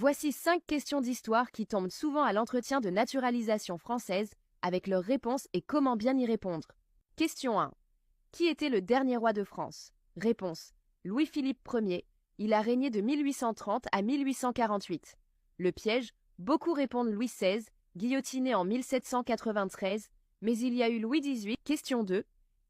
Voici 5 questions d'histoire qui tombent souvent à l'entretien de naturalisation française, avec leurs réponses et comment bien y répondre. Question 1. Qui était le dernier roi de France? Réponse. Louis-Philippe Ier. Il a régné de 1830 à 1848. Le piège, beaucoup répondent Louis XVI, guillotiné en 1793, mais il y a eu Louis XVIII. Question 2.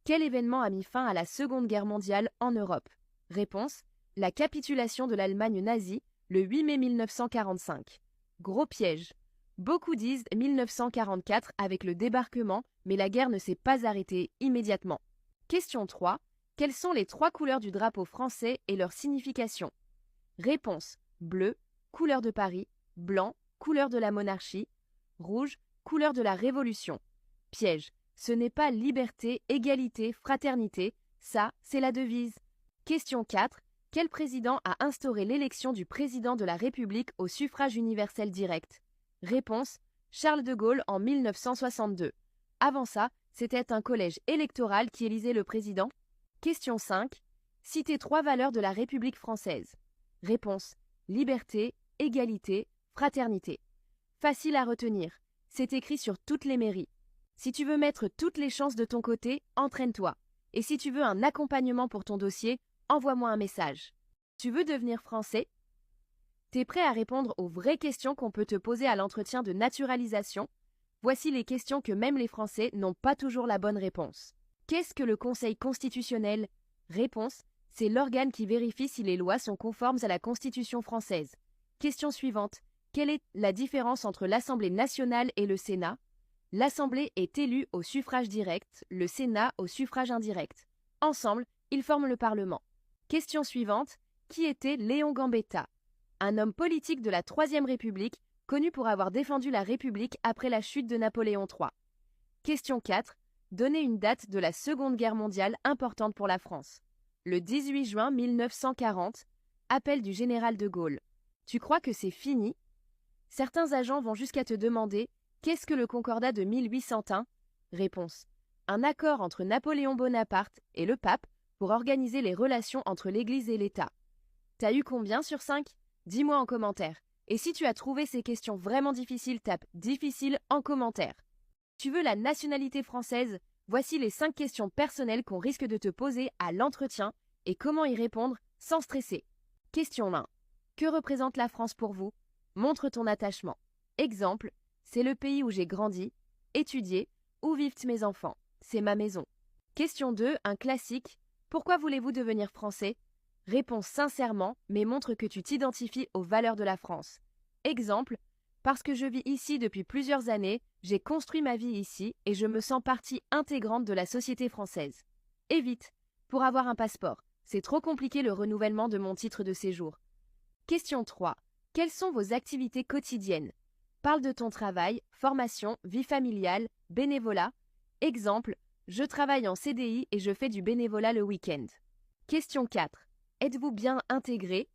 Quel événement a mis fin à la Seconde Guerre mondiale en Europe? Réponse. La capitulation de l'Allemagne nazie, le 8 mai 1945. Gros piège. Beaucoup disent 1944 avec le débarquement, mais la guerre ne s'est pas arrêtée immédiatement. Question 3. Quelles sont les 3 couleurs du drapeau français et leur signification? Réponse. Bleu, couleur de Paris, blanc, couleur de la monarchie, rouge, couleur de la Révolution. Piège. Ce n'est pas liberté, égalité, fraternité, ça, c'est la devise. Question 4. Quel président a instauré l'élection du président de la République au suffrage universel direct? Réponse. Charles de Gaulle en 1962. Avant ça, c'était un collège électoral qui élisait le président. Question 5. Citez 3 valeurs de la République française. Réponse. Liberté, égalité, fraternité. Facile à retenir. C'est écrit sur toutes les mairies. Si tu veux mettre toutes les chances de ton côté, entraîne-toi. Et si tu veux un accompagnement pour ton dossier, envoie-moi un message. Tu veux devenir français? T'es prêt à répondre aux vraies questions qu'on peut te poser à l'entretien de naturalisation? Voici les questions que même les Français n'ont pas toujours la bonne réponse. Qu'est-ce que le Conseil constitutionnel? Réponse. C'est l'organe qui vérifie si les lois sont conformes à la Constitution française. Question suivante. Quelle est la différence entre l'Assemblée nationale et le Sénat? L'Assemblée est élue au suffrage direct, le Sénat au suffrage indirect. Ensemble, ils forment le Parlement. Question suivante. Qui était Léon Gambetta? Un homme politique de la Troisième République, connu pour avoir défendu la République après la chute de Napoléon III. Question 4. Donnez une date de la Seconde Guerre mondiale importante pour la France. Le 18 juin 1940, appel du général de Gaulle. Tu crois que c'est fini? Certains agents vont jusqu'à te demander « Qu'est-ce que le Concordat de 1801 ?» Réponse. Un accord entre Napoléon Bonaparte et le pape pour organiser les relations entre l'Église et l'État. T'as eu combien sur 5? Dis-moi en commentaire. Et si tu as trouvé ces questions vraiment difficiles, tape « difficile » en commentaire. Tu veux la nationalité française? Voici les 5 questions personnelles qu'on risque de te poser à l'entretien et comment y répondre sans stresser. Question 1. Que représente la France pour vous? Montre ton attachement. Exemple, c'est le pays où j'ai grandi, étudié, où vivent mes enfants. C'est ma maison. Question 2, un classique. Pourquoi voulez-vous devenir français? Réponse sincèrement, mais montre que tu t'identifies aux valeurs de la France. Exemple, parce que je vis ici depuis plusieurs années, j'ai construit ma vie ici et je me sens partie intégrante de la société française. Et vite, pour avoir un passeport, c'est trop compliqué le renouvellement de mon titre de séjour. Question 3. Quelles sont vos activités quotidiennes? Parle de ton travail, formation, vie familiale, bénévolat. Exemple, je travaille en CDI et je fais du bénévolat le week-end. Question 4. Êtes-vous bien intégré?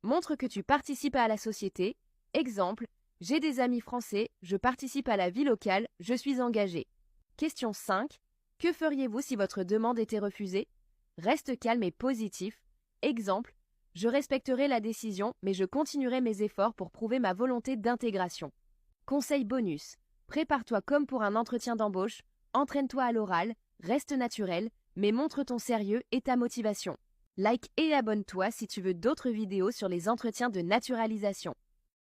Montre que tu participes à la société. Exemple, j'ai des amis français, je participe à la vie locale, je suis engagé. Question 5. Que feriez-vous si votre demande était refusée? Reste calme et positif. Exemple, je respecterai la décision, mais je continuerai mes efforts pour prouver ma volonté d'intégration. Conseil bonus. Prépare-toi comme pour un entretien d'embauche, entraîne-toi à l'oral, reste naturel, mais montre ton sérieux et ta motivation. Like et abonne-toi si tu veux d'autres vidéos sur les entretiens de naturalisation.